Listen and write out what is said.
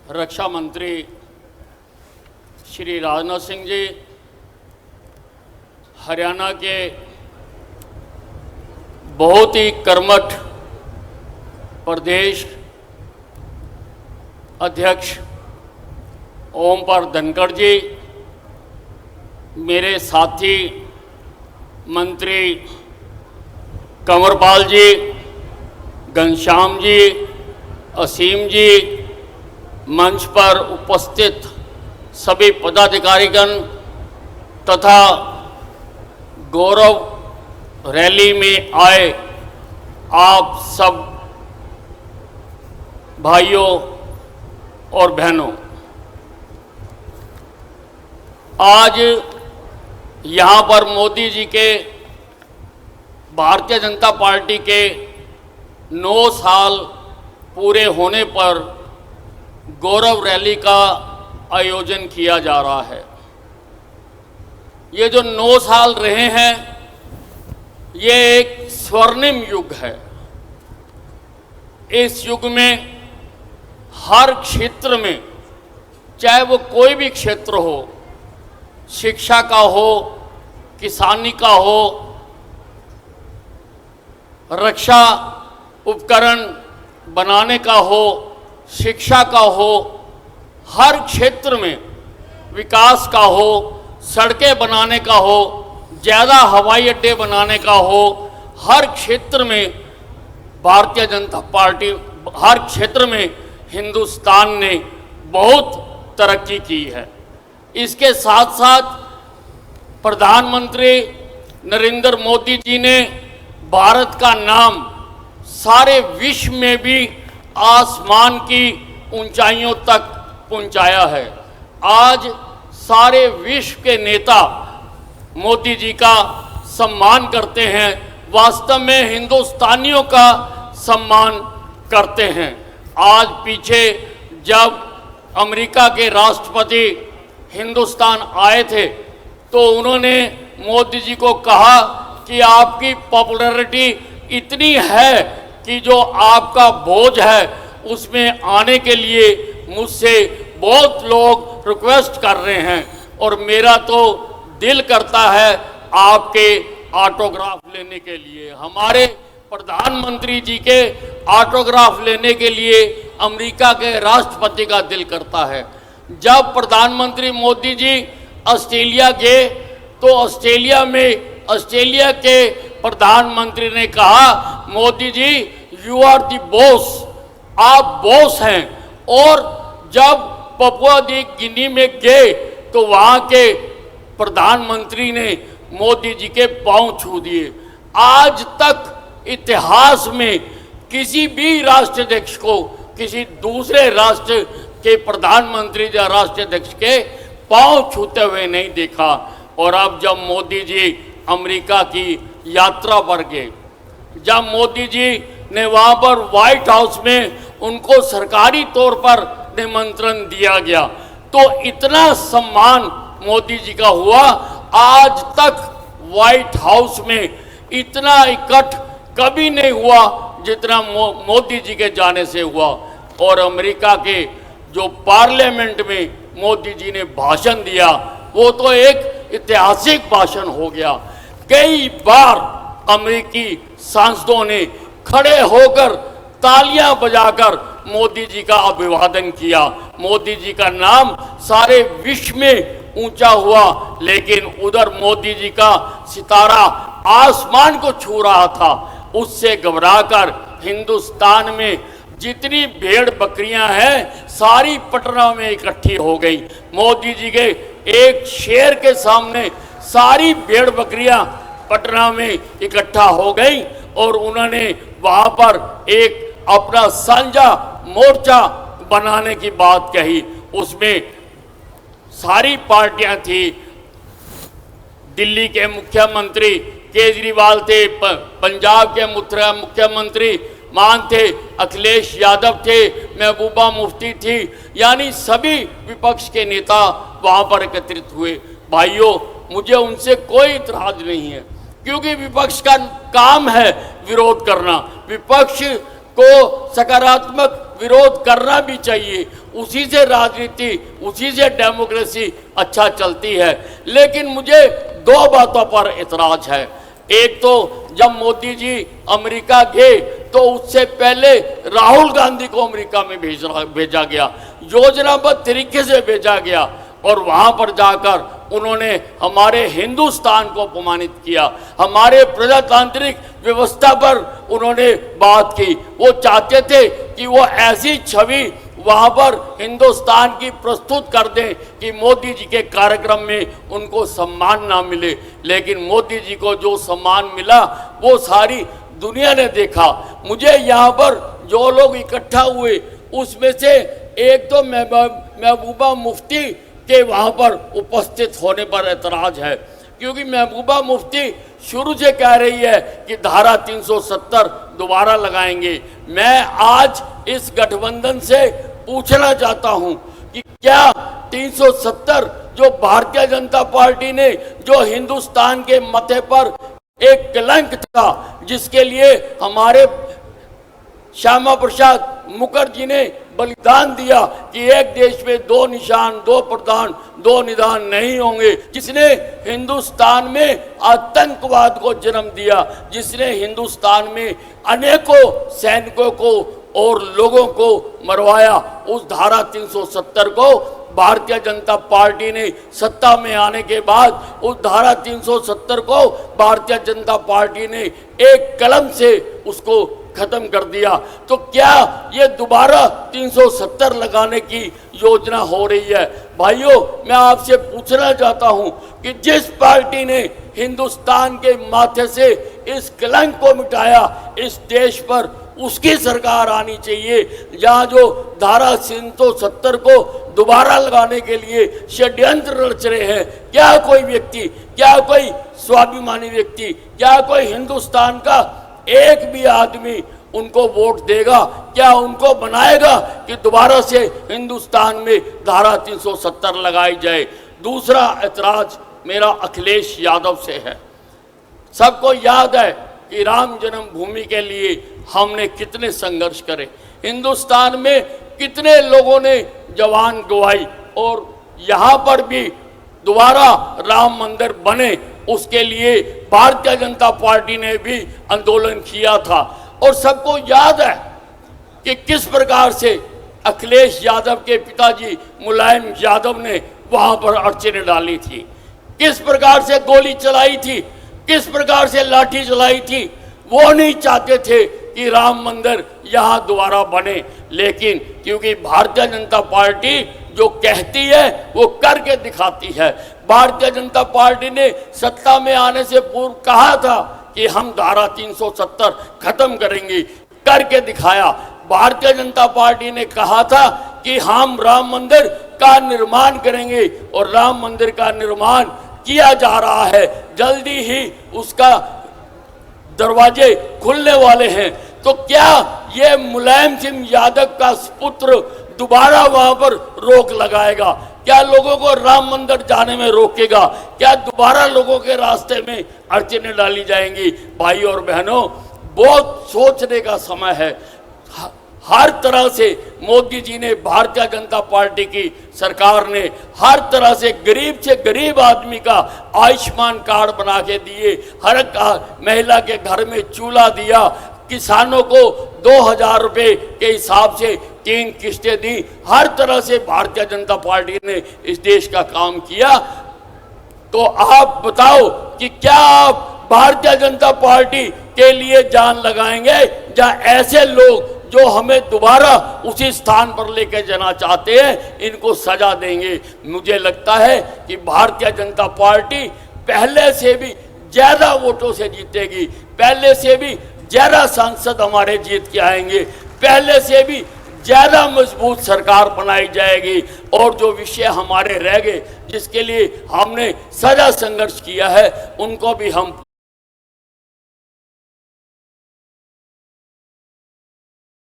रक्षा मंत्री श्री राजनाथ सिंह जी, हरियाणा के बहुत ही कर्मठ प्रदेश अध्यक्ष ओमप्रकाश धनखड़ जी, मेरे साथी मंत्री कंवरपाल जी, घनश्याम जी, असीम जी, मंच पर उपस्थित सभी पदाधिकारीगण तथा गौरव रैली में आए आप सब भाइयों और बहनों, आज यहाँ पर मोदी जी के भारतीय जनता पार्टी के 9 साल पूरे होने पर गौरव रैली का आयोजन किया जा रहा है। ये जो 9 साल रहे हैं, ये एक स्वर्णिम युग है। इस युग में हर क्षेत्र में, चाहे वो कोई भी क्षेत्र हो, शिक्षा का हो, किसानी का हो, रक्षा उपकरण बनाने का हो, शिक्षा का हो, हर क्षेत्र में विकास का हो, सड़कें बनाने का हो, ज़्यादा हवाई अड्डे बनाने का हो, हर क्षेत्र में भारतीय जनता पार्टी, हर क्षेत्र में हिंदुस्तान ने बहुत तरक्की की है। इसके साथ साथ प्रधानमंत्री नरेंद्र मोदी जी ने भारत का नाम सारे विश्व में भी आसमान की ऊंचाइयों तक पहुंचाया है। आज सारे विश्व के नेता मोदी जी का सम्मान करते हैं, वास्तव में हिंदुस्तानियों का सम्मान करते हैं। आज पीछे जब अमेरिका के राष्ट्रपति हिंदुस्तान आए थे तो उन्होंने मोदी जी को कहा कि आपकी पॉपुलैरिटी इतनी है कि जो आपका बोझ है उसमें आने के लिए मुझसे बहुत लोग रिक्वेस्ट कर रहे हैं और मेरा तो दिल करता है आपके ऑटोग्राफ लेने के लिए। हमारे प्रधानमंत्री जी के ऑटोग्राफ लेने के लिए अमेरिका के राष्ट्रपति का दिल करता है। जब प्रधानमंत्री मोदी जी ऑस्ट्रेलिया गए तो ऑस्ट्रेलिया के प्रधानमंत्री ने कहा, Modi ji you are the boss, आप बॉस हैं। और जब पपुआ न्यू गिनी में गए तो वहाँ के प्रधानमंत्री ने मोदी जी के पांव छू दिए। आज तक इतिहास में किसी भी राष्ट्राध्यक्ष को किसी दूसरे राष्ट्र के प्रधानमंत्री या राष्ट्राध्यक्ष के पांव छूते हुए नहीं देखा। और अब जब मोदी जी अमेरिका की यात्रा पर गए, जब मोदी जी ने वहाँ पर व्हाइट हाउस में उनको सरकारी तौर पर निमंत्रण दिया गया तो इतना सम्मान मोदी जी का हुआ। आज तक व्हाइट हाउस में इतना इकट्ठ कभी नहीं हुआ जितना मोदी जी के जाने से हुआ। और अमेरिका के जो पार्लियामेंट में मोदी जी ने भाषण दिया वो तो एक ऐतिहासिक भाषण हो गया। कई बार अमेरिकी सांसदों ने खड़े होकर तालियां बजाकर मोदी जी का अभिवादन किया। मोदी जी का नाम सारे विश्व में ऊंचा हुआ, लेकिन उधर मोदी जी का सितारा आसमान को छू रहा था। उससे घबराकर हिंदुस्तान में जितनी भेड़ बकरियां हैं सारी पटना में इकट्ठी हो गई। मोदी जी के एक शेर के सामने सारी भेड़ बकरियां पटना में इकट्ठा हो गई और उन्होंने वहां पर एक अपना साझा मोर्चा बनाने की बात कही। उसमें सारी पार्टियां थी। दिल्ली के मुख्यमंत्री केजरीवाल थे, पंजाब के मुख्यमंत्री मान थे, अखिलेश यादव थे, महबूबा मुफ्ती थी, यानी सभी विपक्ष के नेता वहां पर एकत्रित हुए। भाइयों, मुझे उनसे कोई इतराज नहीं है क्योंकि विपक्ष का काम है विरोध करना। विपक्ष को सकारात्मक विरोध करना भी चाहिए, उसी से राजनीति, उसी से डेमोक्रेसी अच्छा चलती है। लेकिन मुझे दो बातों पर एतराज है। एक तो जब मोदी जी अमेरिका गए तो उससे पहले राहुल गांधी को अमेरिका में भेजा गया, योजनाबद्ध तरीके से भेजा गया, और वहां पर जाकर उन्होंने हमारे हिंदुस्तान को अपमानित किया, हमारे प्रजातांत्रिक व्यवस्था पर उन्होंने बात की। वो चाहते थे कि वो ऐसी छवि वहां पर हिंदुस्तान की प्रस्तुत कर दें कि मोदी जी के कार्यक्रम में उनको सम्मान ना मिले। लेकिन मोदी जी को जो सम्मान मिला वो सारी दुनिया ने देखा। मुझे यहाँ पर जो लोग इकट्ठा हुए उसमें से एक तो महबूबा मुफ्ती के वहाँ पर उपस्थित होने पर एतराज है, क्योंकि महबूबा मुफ्ती शुरू से कह रही है कि धारा 370 दोबारा लगाएंगे। मैं आज इस गठबंधन से पूछना चाहता हूं कि क्या 370 जो भारतीय जनता पार्टी ने, जो हिंदुस्तान के मथे पर एक कलंक था, जिसके लिए हमारे श्यामा प्रसाद मुखर्जी ने बलिदान दिया कि एक देश में दो निशान, दो प्रधान, दो निदान नहीं होंगे, जिसने हिंदुस्तान में आतंकवाद को जन्म दिया, जिसने हिंदुस्तान में अनेकों सैनिकों को और लोगों को मरवाया, उस धारा 370 को भारतीय जनता पार्टी ने सत्ता में आने के बाद उस धारा 370 को भारतीय जनता पार्टी ने एक कलम से उसको खत्म कर दिया। तो क्या ये दोबारा 370 लगाने की योजना हो रही है? भाइयों, मैं आपसे पूछना चाहता हूं कि जिस पार्टी ने हिंदुस्तान के माथे से इस कलंक को मिटाया, इस देश पर उसकी सरकार आनी चाहिए। जहां जो धारा 370 को दोबारा लगाने के लिए षड्यंत्र रच रहे हैं, क्या कोई व्यक्ति, क्या कोई स्वाभिमानी व्यक्ति, क्या कोई हिंदुस्तान का एक भी आदमी उनको वोट देगा? क्या उनको बनाएगा कि दोबारा से हिंदुस्तान में धारा 370 लगाई जाए? दूसरा ऐतराज मेरा अखिलेश यादव से है। सबको याद है कि राम जन्मभूमि के लिए हमने कितने संघर्ष करे, हिंदुस्तान में कितने लोगों ने जवान गवाई, और यहाँ पर भी दोबारा राम मंदिर बने उसके लिए भारतीय जनता पार्टी ने भी आंदोलन किया था। और सबको याद है कि किस प्रकार से अखिलेश यादव के पिताजी मुलायम यादव ने वहां पर अड़चनें डाली थी, किस प्रकार से गोली चलाई थी, किस प्रकार से लाठी चलाई थी। वो नहीं चाहते थे कि राम मंदिर यहाँ दोबारा बने, लेकिन क्योंकि भारतीय जनता पार्टी जो कहती है वो करके दिखाती है। भारतीय जनता पार्टी ने सत्ता में आने से पूर्व कहा था कि हम धारा 370 खत्म करेंगे, करके दिखाया। भारतीय जनता पार्टी ने कहा था कि हम राम मंदिर का निर्माण करेंगे, और राम मंदिर का निर्माण किया जा रहा है, जल्दी ही उसका दरवाजे खुलने वाले हैं। तो क्या ये मुलायम सिंह यादव का पुत्र दोबारा वहां पर रोक लगाएगा? क्या लोगों को राम मंदिर जाने में रोकेगा? क्या दोबारा लोगों के रास्ते में अड़चनें डाली जाएंगी? भाई और बहनों, बहुत सोचने का समय है। हर तरह से मोदी जी ने, भारतीय जनता पार्टी की सरकार ने हर तरह से गरीब आदमी का आयुष्मान कार्ड बना के दिए, हर महिला के घर में चूल्हा दिया, किसानों को 2000 रुपये के हिसाब से 3 किस्तें दी। हर तरह से भारतीय जनता पार्टी ने इस देश का काम किया। तो आप बताओ कि क्या आप भारतीय जनता पार्टी के लिए जान लगाएंगे, जहां ऐसे लोग जो हमें दोबारा उसी स्थान पर लेकर जाना चाहते हैं, इनको सजा देंगे? मुझे लगता है कि भारतीय जनता पार्टी पहले से भी ज्यादा वोटों से जीतेगी, पहले से भी ज्यादा सांसद हमारे जीत के आएंगे, पहले से भी ज्यादा मजबूत सरकार बनाई जाएगी। और जो विषय हमारे रह गए, जिसके लिए हमने सदा संघर्ष किया है, उनको भी हम